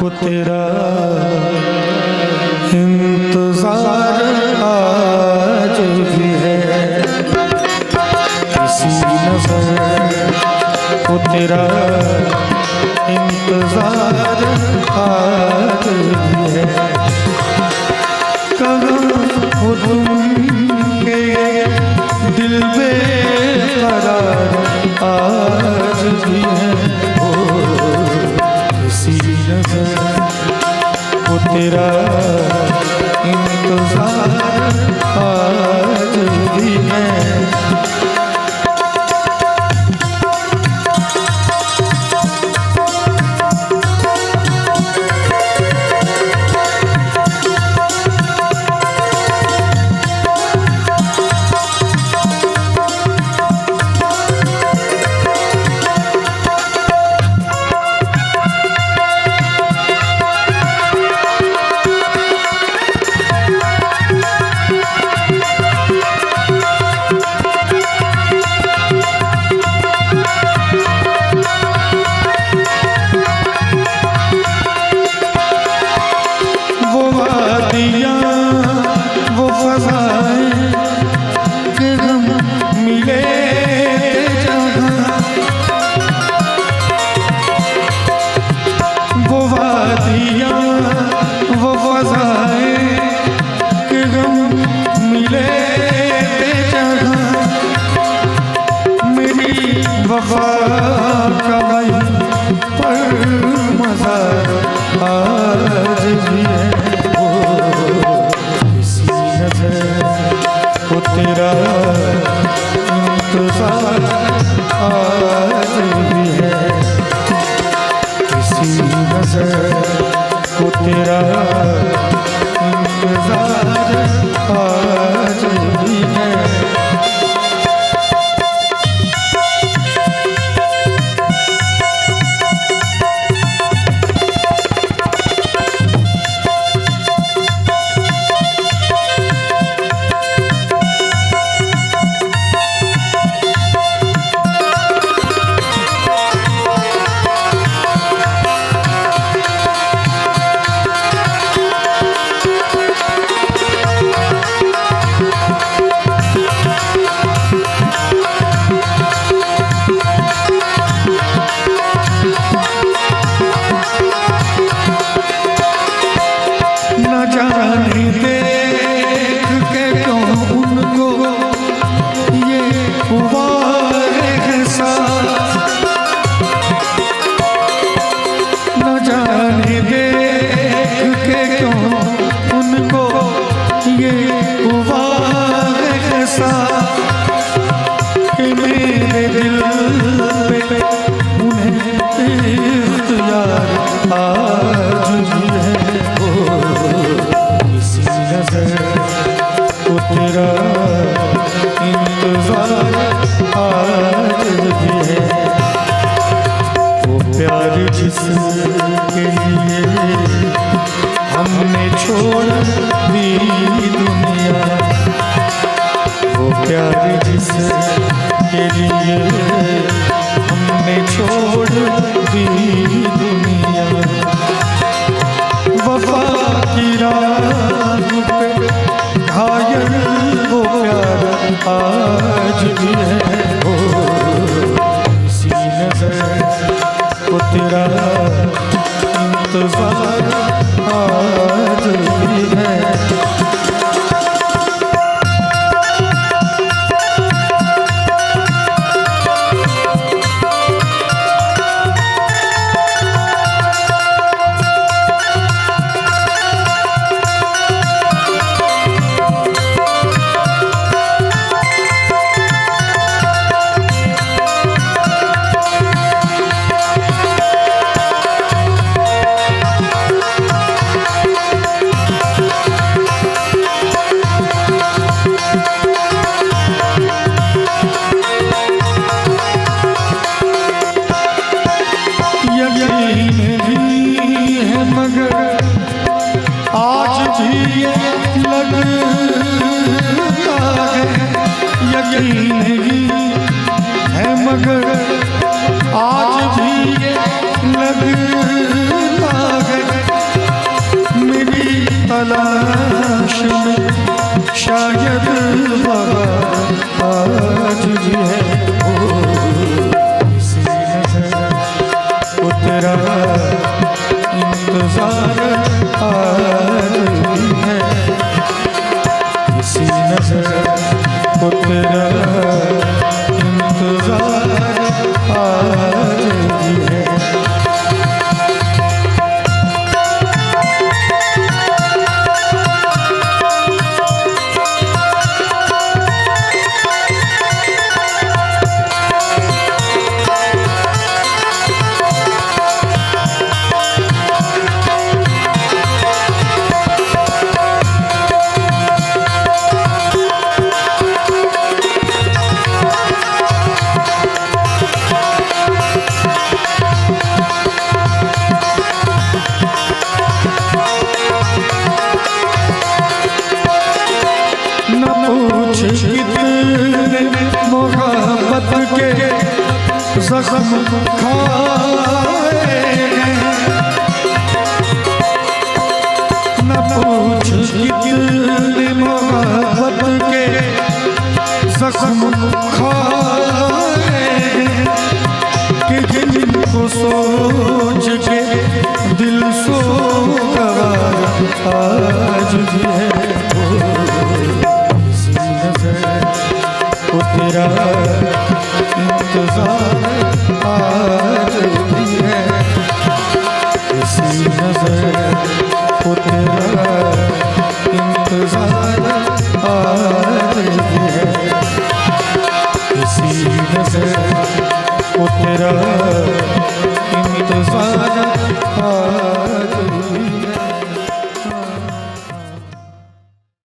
को तेरा इंतजार आज भी है, किसी नजर को तेरा इंतजार आज भी है। कहाँ हो तुम के दिल बेकरार आज भी है, किसी नजर को तेरा इंतजार आज भी है। तेरा इंतजार आज भी है, किसी नजर को तेरा इंतजार आज भी है। जिसके लिए हमने छोड़ दी दुनिया, वो प्यार जिसके लिए हमने छोड़ दी दुनिया, वफा की राह पे घायल वो प्यार आज भी है, किसी नजर को तेरा इंतजार आज भी है। यकीन ही है मगर आज भी शायद बहार आज भी है। ओ किसी नजर को तेरा इंतजार आज भी है। किसी नजर को तेरा इंतजार आज भी है। कितने मोहब्बत के जख्म खाए न पूछ कितने मोहब्बत के जख्म खाए।